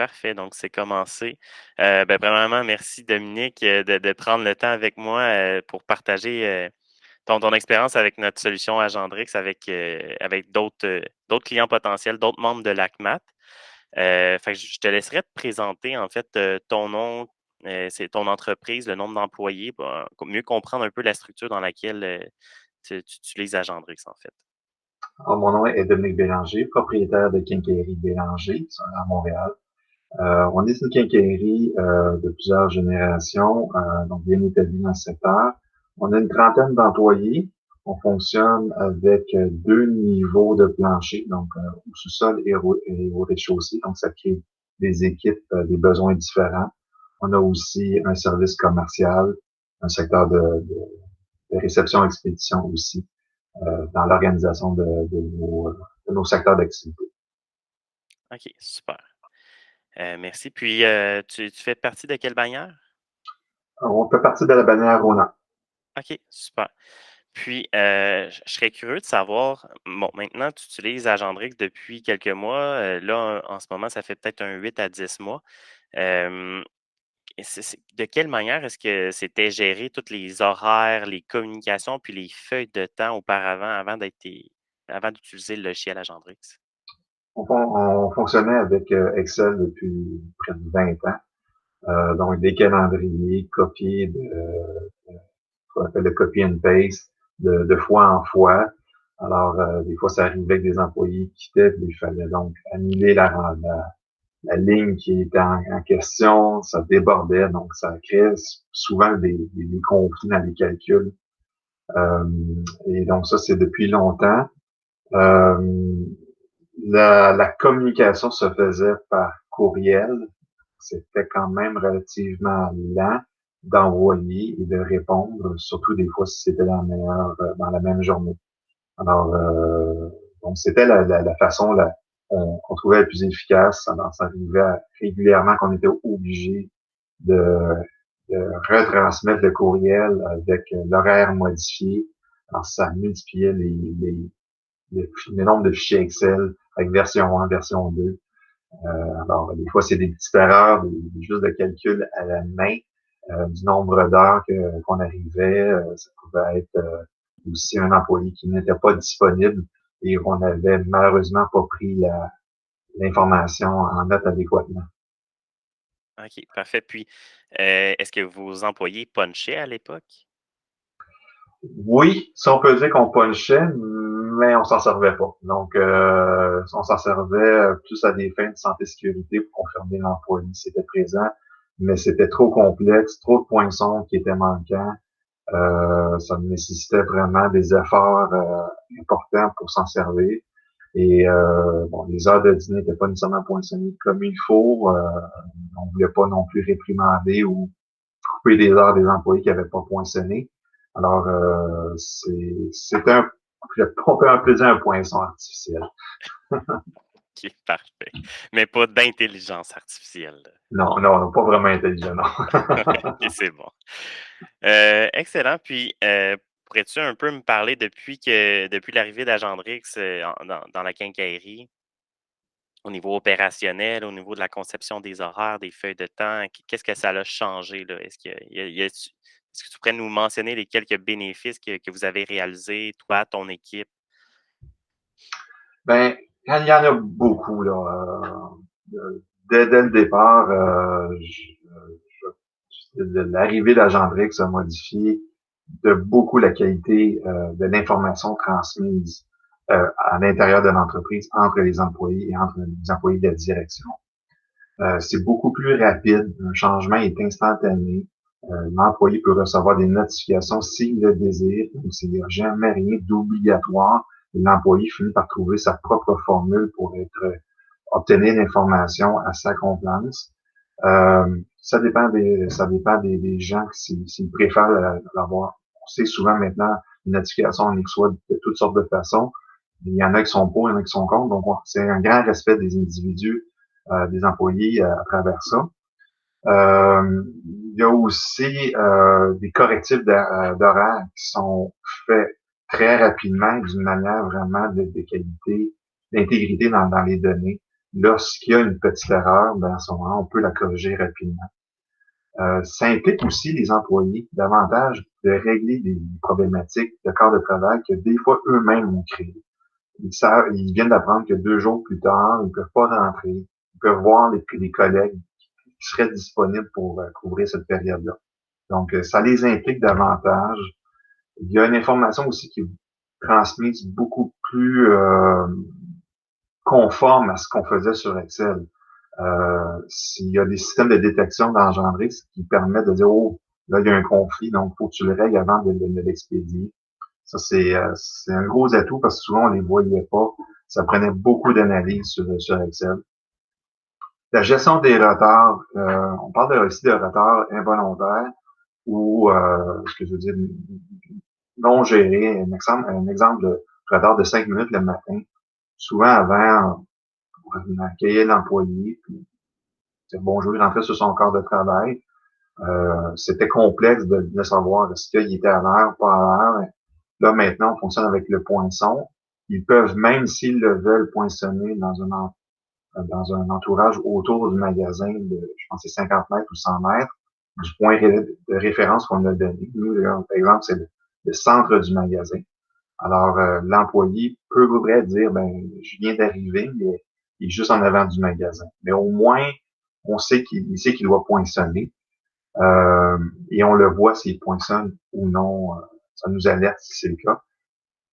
parfait. Donc, c'est commencé. Premièrement, merci Dominique de prendre le temps avec moi pour partager ton expérience avec notre solution Agendrix avec d'autres clients potentiels, d'autres membres de l'ACMAT. Fait que je te laisserai te présenter en fait ton nom, c'est ton entreprise, le nombre d'employés, pour mieux comprendre un peu la structure dans laquelle tu utilises Agendrix en fait. Alors, mon nom est Dominique Bélanger, propriétaire de Quincaillerie Bélanger à Montréal. On est une quincaillerie de plusieurs générations, donc bien établie dans le secteur. On a une trentaine d'employés. On fonctionne avec deux niveaux de plancher, donc au sous-sol et au rez-de-chaussée. Donc, ça crée des équipes, des besoins différents. On a aussi un service commercial, un secteur de réception-expédition aussi, dans l'organisation de nos secteurs d'activité. OK, super. Merci. Puis, tu fais partie de quelle bannière? On fait partie de la bannière Rona. OK, super. Puis, je serais curieux de savoir, bon, maintenant, tu utilises Agendrix depuis quelques mois. Là, en ce moment, ça fait peut-être un 8 à 10 mois. Euh, de quelle manière est-ce que c'était géré tous les horaires, les communications, puis les feuilles de temps auparavant, avant d'utiliser le logiciel Agendrix? On fonctionnait avec Excel depuis près de 20 ans. Donc, des calendriers copiés qu'on appelle le copy and paste, de fois en fois. Alors, des fois, ça arrivait que des employés quittaient, puis il fallait donc annuler la ligne qui était en question, ça débordait, donc ça créait souvent des conflits dans les calculs. Euh, et donc, ça, c'est depuis longtemps. Euh, la communication se faisait par courriel. C'était quand même relativement lent d'envoyer et de répondre, surtout des fois si c'était dans la même journée. Alors, donc c'était la façon qu'on trouvait la plus efficace. Alors, ça arrivait régulièrement qu'on était obligé de, de retransmettre le courriel avec l'horaire modifié. Alors, ça multipliait le nombre de fichiers Excel avec version 1, version 2. Alors, des fois, c'est des petites erreurs, juste de calcul à la main, du nombre d'heures qu'on arrivait. Ça pouvait être aussi un employé qui n'était pas disponible et on n'avait malheureusement pas pris l'information en note adéquatement. OK, parfait. Puis, est-ce que vos employés punchaient à l'époque? Oui, si on peut dire qu'on punchait, mais on s'en servait pas. Donc, on s'en servait plus à des fins de santé-sécurité pour confirmer l'employé c'était présent, mais c'était trop complexe, trop de poinçons qui étaient manquants. Ça nécessitait vraiment des efforts importants pour s'en servir. Et bon, les heures de dîner n'étaient pas nécessairement poinçonnées comme il faut. On voulait pas non plus réprimander ou couper des heures des employés qui n'avaient pas poinçonné. Alors, c'est on peut appeler ça un poinçon artificiel. OK, parfait. Mais pas d'intelligence artificielle, là. Non, non, pas vraiment intelligent, non. OK, c'est bon. Excellent. Puis, pourrais-tu un peu me parler depuis l'arrivée d'Agendrix dans la quincaillerie, au niveau opérationnel, au niveau de la conception des horaires, des feuilles de temps, qu'est-ce que ça a changé, là? Est-ce que tu pourrais nous mentionner les quelques bénéfices que vous avez réalisés, toi, ton équipe? Ben, quand il y en a beaucoup, là, dès le départ, l'arrivée d'Agendrix a modifié de beaucoup la qualité de l'information transmise à l'intérieur de l'entreprise entre les employés et entre les employés de la direction. C'est beaucoup plus rapide, un changement est instantané. L'employé peut recevoir des notifications s'il le désire, donc il n'y a jamais rien d'obligatoire. L'employé finit par trouver sa propre formule pour obtenir l'information à sa convenance. Ça dépend des gens s'ils préfèrent l'avoir. On sait souvent maintenant, les notifications, on les reçoit de toutes sortes de façons. Il y en a qui sont pour, il y en a qui sont contre. Donc, c'est un grand respect des individus, des employés à travers ça. Il y a aussi des correctifs d'horaire qui sont faits très rapidement d'une manière vraiment de qualité, d'intégrité dans les données. lorsqu'il y a une petite erreur, ben, à ce moment, on peut la corriger rapidement. Ça implique aussi les employés davantage de régler des problématiques de corps de travail que des fois eux-mêmes ont créées. Ils viennent d'apprendre que 2 jours plus tard, ils ne peuvent pas rentrer. Ils peuvent voir les collègues qui seraient disponibles pour couvrir cette période-là. Donc, ça les implique davantage. Il y a une information aussi qui est transmise beaucoup plus conforme à ce qu'on faisait sur Excel. S'il y a des systèmes de détection d'engendrer, ce qui permet de dire, oh, là, il y a un conflit, donc il faut que tu le règles avant de l'expédier. Ça, c'est un gros atout parce que souvent, on les voyait pas. Ça prenait beaucoup d'analyse sur Excel. La gestion des retards, on parle aussi de retards involontaires ou, ce que je veux dire, non gérés. Un exemple de retard de 5 minutes le matin. Souvent, avant, on accueillait l'employé, puis bonjour, il rentrait sur son corps de travail. C'était complexe de savoir est-ce qu'il était à l'heure, pas à l'heure. Là, maintenant, on fonctionne avec le poinçon. Ils peuvent, même s'ils le veulent, poinçonner dans un entourage autour du magasin de, je pense, c'est 50 mètres ou 100 mètres du point de référence qu'on a donné. Nous, là, par exemple, c'est le centre du magasin. Alors, l'employé pourrait dire, ben, je viens d'arriver, mais il est juste en avant du magasin. Mais au moins, on sait qu'il doit poinçonner. Et on le voit s'il poinçonne ou non. Ça nous alerte si c'est le cas.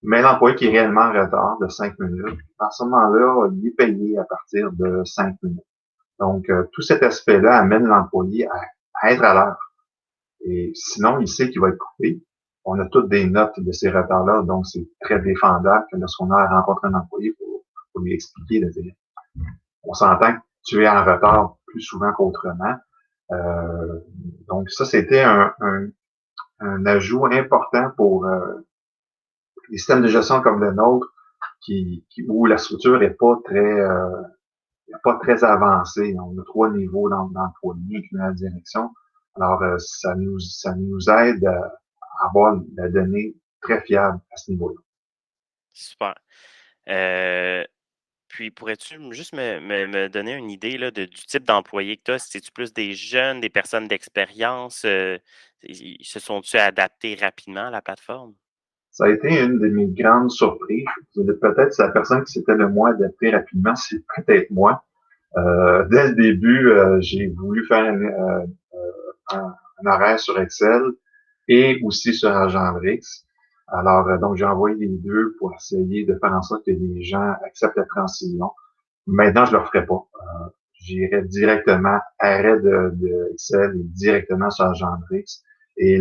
Mais l'employé qui est réellement en retard de 5 minutes, à ce moment-là, il est payé à partir de 5 minutes. Donc, tout cet aspect-là amène l'employé à être à l'heure. Et sinon, il sait qu'il va être coupé. On a toutes des notes de ces retards-là, donc c'est très défendable que lorsqu'on a rencontré un employé, pour lui expliquer, de dire, on s'entend que tu es en retard plus souvent qu'autrement. Euh, donc ça, c'était un ajout important pour les systèmes de gestion comme le nôtre, où la structure est pas très avancée. On a 3 niveaux dans le foyer, incluant la direction. Alors, ça nous aide à avoir la donnée très fiable à ce niveau-là. Super. Puis, pourrais-tu juste me donner une idée là, du type d'employé que tu as? C'est-tu plus des jeunes, des personnes d'expérience? Ils se sont-tu adaptés rapidement à la plateforme? Ça a été une de mes grandes surprises. Peut-être c'est la personne qui s'était le moins adaptée rapidement, c'est peut-être moi. Dès le début, j'ai voulu faire un horaire sur Excel et aussi sur Agendrix. Alors, donc, j'ai envoyé les deux pour essayer de faire en sorte que les gens acceptent la transition. Maintenant, je ne le ferai pas. J'irai directement, arrêt de Excel et directement sur Agendrix. Et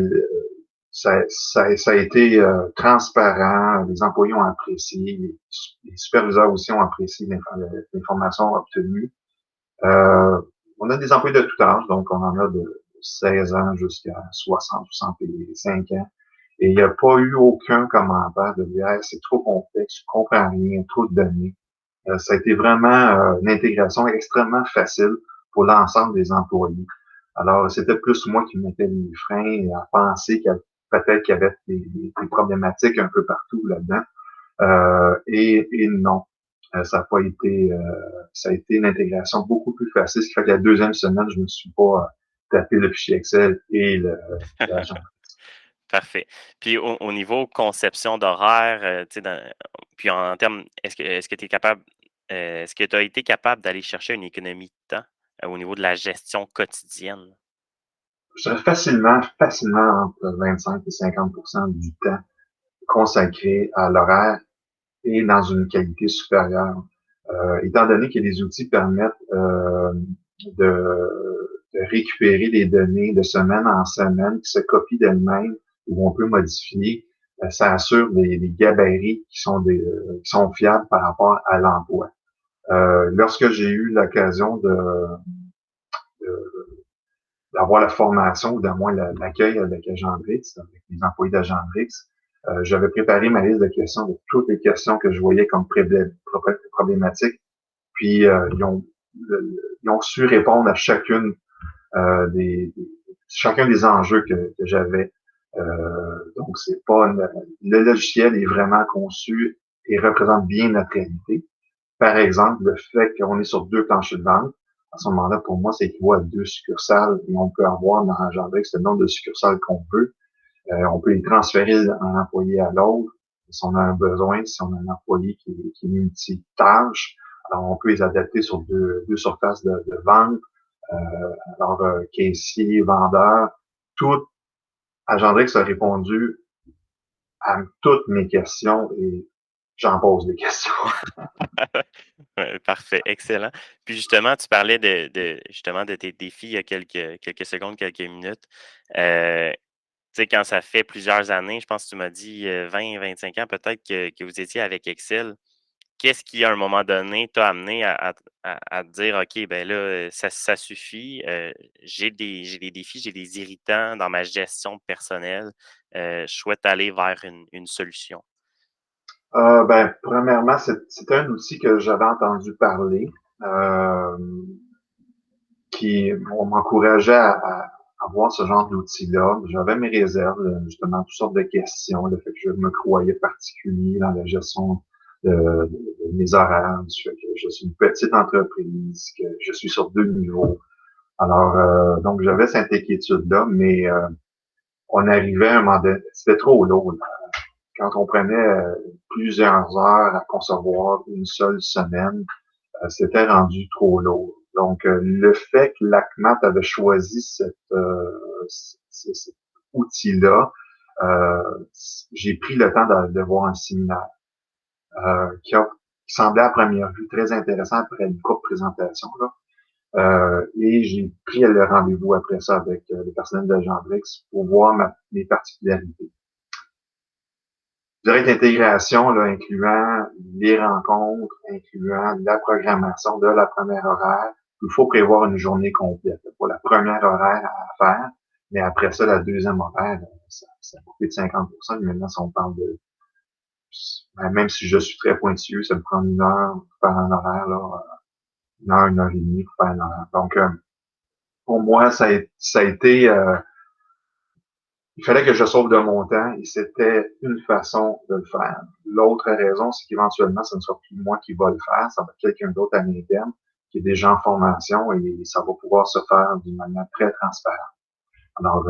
ça a été transparent. Les employés ont apprécié, les superviseurs aussi ont apprécié l'information obtenue. Euh, on a des employés de tout âge, donc on en a de 16 ans jusqu'à 60 ou 65 ans. Et il n'y a pas eu aucun commentaire de dire hey, c'est trop complexe, je comprends rien, trop de données. Ça a été vraiment une intégration extrêmement facile pour l'ensemble des employés. Alors, c'était plus moi qui mettais les freins à penser qu'il y avait, peut-être qu'il y avait des problématiques un peu partout là-dedans. Et non, ça a pas été, ça a été une intégration beaucoup plus facile, ce qui fait que la deuxième semaine, je ne me suis pas tapé le fichier Excel et l'agent. Parfait. Puis au niveau conception d'horaire, tu sais, puis en termes, est-ce que tu es capable, est-ce que tu as été capable d'aller chercher une économie de temps au niveau de la gestion quotidienne? Je dirais facilement entre 25 et 50% du temps consacré à l'horaire et dans une qualité supérieure. Étant donné que les outils permettent de récupérer des données de semaine en semaine qui se copient d'elles-mêmes ou on peut modifier, ça assure des gabarits qui sont fiables par rapport à l'emploi. Lorsque j'ai eu l'occasion de- d'avoir la formation ou d'avoir l'accueil avec Agendrix, avec les employés d'Agendrix, j'avais préparé ma liste de questions de toutes les questions que je voyais comme problématiques. Puis ils ont su répondre à chacun des enjeux que j'avais. Donc c'est pas le logiciel est vraiment conçu et représente bien notre réalité. Par exemple, le fait qu'on est sur 2 planchers de vente, à ce moment-là, pour moi, c'est équivaut à 2 succursales et on peut avoir dans Agendrix le nombre de succursales qu'on veut. On peut les transférer d'un employé à l'autre si on a un besoin, si on a un employé qui est multitâche. Alors, on peut les adapter sur deux surfaces de vente. Euh, alors, caissier, vendeur, tout Agendrix a répondu à toutes mes questions et j'en pose des questions. Ouais, parfait, excellent. Puis justement, tu parlais justement de tes défis il y a quelques secondes, quelques minutes. Tu sais, quand ça fait plusieurs années, je pense que tu m'as dit 20, 25 ans peut-être que vous étiez avec Excel. Qu'est-ce qui, à un moment donné, t'a amené à te dire, OK, ben là, ça suffit, j'ai des défis, j'ai des irritants dans ma gestion personnelle, je souhaite aller vers une solution. Ben, premièrement, c'est un outil que j'avais entendu parler, euh, qui on m'encourageait à voir ce genre d'outil-là. J'avais mes réserves, justement, toutes sortes de questions, le fait que je me croyais particulier dans la gestion de mes horaires, du fait que je suis une petite entreprise, que je suis sur 2 niveaux. Alors, donc, j'avais cette inquiétude-là, mais on arrivait à un moment donné, c'était trop lourd, là. Quand on prenait plusieurs heures à concevoir une seule semaine, c'était rendu trop lourd. Donc, le fait que l'ACMAT avait choisi cet outil-là, euh, j'ai pris le temps de voir un séminaire qui semblait à première vue très intéressant après une courte présentation, là. Et j'ai pris le rendez-vous après ça avec le personnel de Gendrix pour voir mes particularités. Je dirais que l'intégration, là, incluant les rencontres, incluant la programmation de la première horaire, il faut prévoir une journée complète pour la première horaire à faire, mais après ça, la deuxième horaire, ça a coupé de 50%. Maintenant, si on parle de, même si je suis très pointilleux, ça me prend 1 heure pour faire un horaire, là, 1 heure et demie pour faire un horaire. Donc, pour moi, ça a été, il fallait que je sauve de mon temps et c'était une façon de le faire. L'autre raison, c'est qu'éventuellement, ce ne sera plus moi qui va le faire, ça va être quelqu'un d'autre à l'interne qui est déjà en formation et ça va pouvoir se faire d'une manière très transparente. Alors,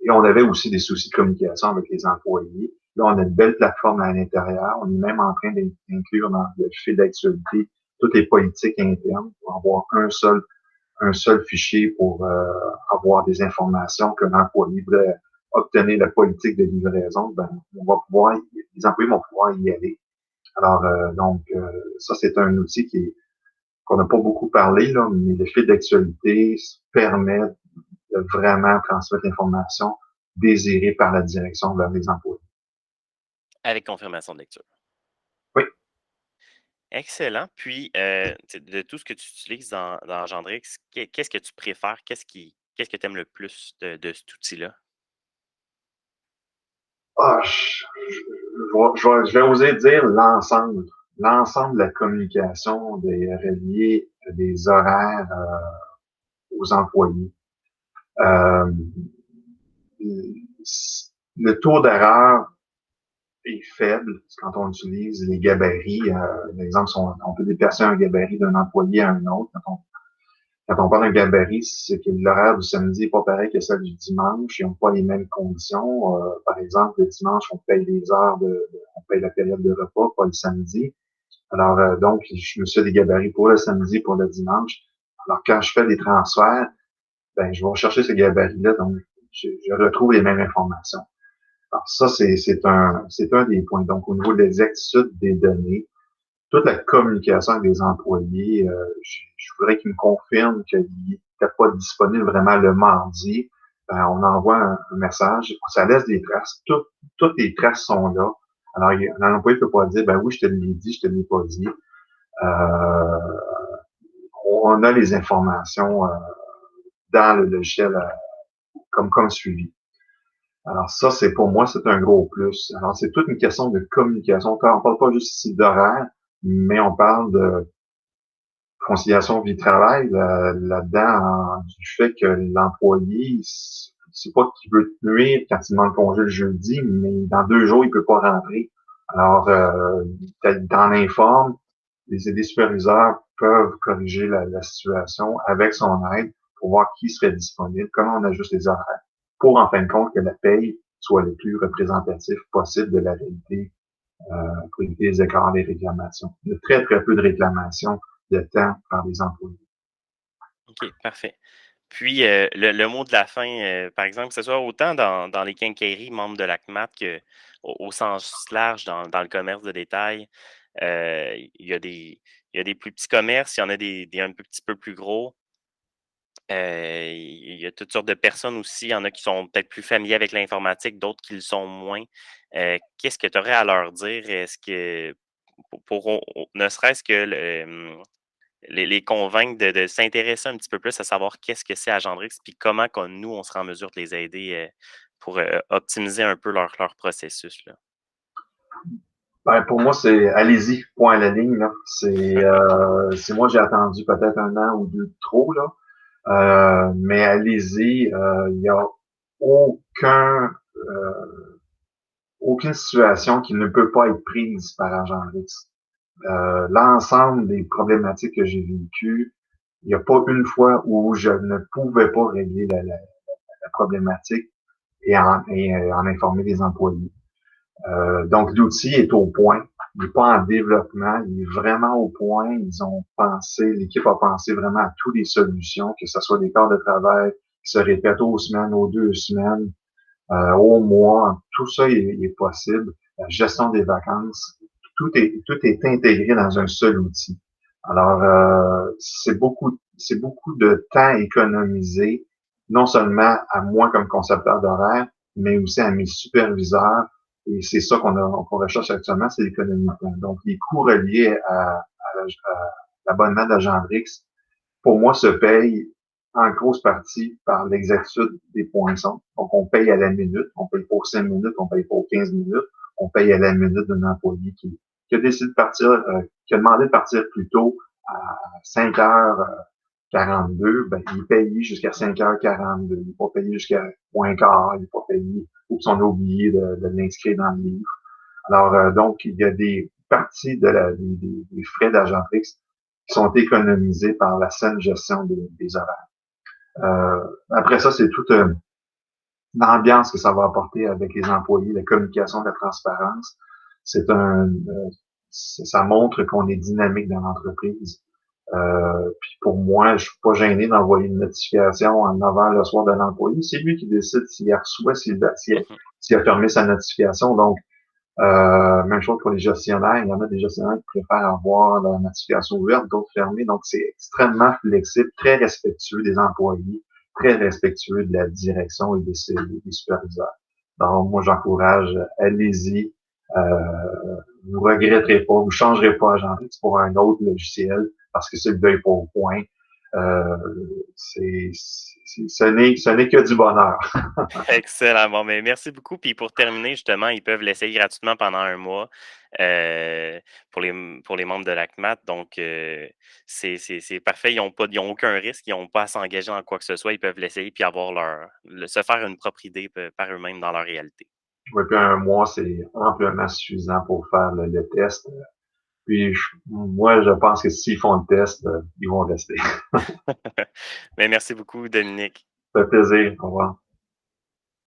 et on avait aussi des soucis de communication avec les employés. Là, on a une belle plateforme à l'intérieur. On est même en train d'inclure dans le fil d'actualité toutes les politiques internes pour avoir un seul fichier pour avoir des informations que l'employé voudrait obtenir la politique de livraison, ben, les employés vont pouvoir y aller. Alors, donc, ça, c'est un outil qu'on n'a pas beaucoup parlé, là, mais le fil d'actualité permet de vraiment transmettre l'information désirée par la direction vers les employés. Avec confirmation de lecture. Oui. Excellent. Puis, de tout ce que tu utilises dans Gendrix, qu'est-ce que tu préfères? Qu'est-ce que tu aimes le plus de cet outil-là? Ah, je vais oser dire l'ensemble. L'ensemble de la communication des reliés des horaires aux employés. Euh, le taux d'erreur est faible quand on utilise les gabarits. Par exemple, on peut déplacer un gabarit d'un employé à un autre. Quand on parle d'un gabarit, c'est que l'horaire du samedi n'est pas pareil que celle du dimanche. Ils n'ont pas les mêmes conditions. Par exemple, le dimanche, on paye on paye la période de repas, pas le samedi. Alors, donc, je me suis fait des gabarits pour le samedi, pour le dimanche. Alors, quand je fais des transferts, ben, je vais rechercher ce gabarit-là, donc je retrouve les mêmes informations. Alors, ça, c'est un des points. Donc, au niveau de l'exactitude des données, toute la communication avec les employés, je voudrais qu'ils me confirment qu'il n'était pas disponible vraiment le mardi. Ben, on envoie un message, ça laisse des traces. Toutes les traces sont là. Alors, un employé ne peut pas dire, ben oui, je te l'ai dit, je te l'ai pas dit. Euh, on a les informations dans le logiciel comme suivi. Alors ça, c'est pour moi, c'est un gros plus. Alors c'est toute une question de communication. On parle pas juste ici d'horaire, mais on parle de conciliation vie-travail là-dedans, du fait que l'employé, c'est pas qu'il veut te nuire quand il demande congé le jeudi, mais dans 2 jours, il peut pas rentrer. Alors, t'en informes, les superviseurs peuvent corriger la situation avec son aide pour voir qui serait disponible, comment on ajuste les horaires, pour en fin de compte que la paye soit le plus représentatif possible de la réalité pour éviter les écarts des réclamations. Il y a très, très peu de réclamations de temps par les employés. OK, parfait. Puis, le mot de la fin, par exemple, que ce soit autant dans les quincailleries membres de l'ACMAT qu'au sens large dans le commerce de détail, il y a des plus petits commerces, il y en a des un petit peu plus gros. Il y a toutes sortes de personnes aussi. Il y en a qui sont peut-être plus familiers avec l'informatique, d'autres qui le sont moins. Qu'est-ce que tu aurais à leur dire? Est-ce que ne serait-ce que les convaincre de s'intéresser un petit peu plus à savoir qu'est-ce que c'est Agendrix, puis comment nous, on sera en mesure de les aider pour optimiser un peu leur processus, là. Ben, pour moi, c'est allez-y, point à la ligne, là. C'est moi, j'ai attendu peut-être un an ou deux de trop, là. Mais allez-y, il n'y a aucun, aucune situation qui ne peut pas être prise par Agendrix. L'ensemble des problématiques que j'ai vécues, il n'y a pas une fois où je ne pouvais pas régler la problématique et en informer les employés. Donc, l'outil est au point. Il n'est pas en développement. Il est vraiment au point. L'équipe a pensé vraiment à toutes les solutions, que ce soit des quarts de travail qui se répètent aux semaines, aux 2 semaines, au mois. Tout ça est possible. La gestion des vacances, tout est intégré dans un seul outil. Alors, c'est beaucoup de temps économisé, non seulement à moi comme concepteur d'horaire, mais aussi à mes superviseurs. Et c'est ça qu'on recherche actuellement, c'est l'économie de temps. Donc, les coûts reliés à l'abonnement d'Agendrix, pour moi, se payent en grosse partie par l'exactitude des poinçons. Donc, on paye à la minute, on paye pour 5 minutes, on paye pour 15 minutes, on paye à la minute d'un employé qui a décidé de partir, qui a demandé de partir plus tôt à 5h42, ben, il est payé jusqu'à 5h42. Il n'est pas payé jusqu'à moins quart, il n'est pas payé, ou si on a oublié de l'inscrire dans le livre. Alors, donc, il y a des parties des frais d'Agendrix qui sont économisés par la saine gestion des horaires. Après ça, c'est toute l'ambiance que ça va apporter avec les employés, la communication, la transparence. Ça montre qu'on est dynamique dans l'entreprise. Puis pour moi, je suis pas gêné d'envoyer une notification en avant le soir de l'employé. C'est lui qui décide s'il reçoit, Mhm. s'il a fermé sa notification. Donc, même chose pour les gestionnaires. Il y en a des gestionnaires qui préfèrent avoir la notification ouverte, d'autres fermée. Donc, c'est extrêmement flexible, très respectueux des employés, très respectueux de la direction et des superviseurs. Donc, moi, j'encourage, allez-y. Vous regretterez pas, vous changerez pas Agendrix pour un autre logiciel parce que celui-là n'est pas au point. Euh, ce n'est que du bonheur. Excellent. Bon, mais merci beaucoup. Puis pour terminer, justement, ils peuvent l'essayer gratuitement pendant un mois euh, pour les membres de l'ACMAT. Donc, c'est parfait. Ils ont aucun risque. Ils n'ont pas à s'engager dans quoi que ce soit. Ils peuvent l'essayer puis se faire une propre idée par eux-mêmes dans leur réalité. Oui, puis un mois, c'est amplement suffisant pour faire le test. Puis moi, je pense que s'ils font le test, ils vont rester. Mais merci beaucoup, Dominique. Ça fait plaisir. Au revoir.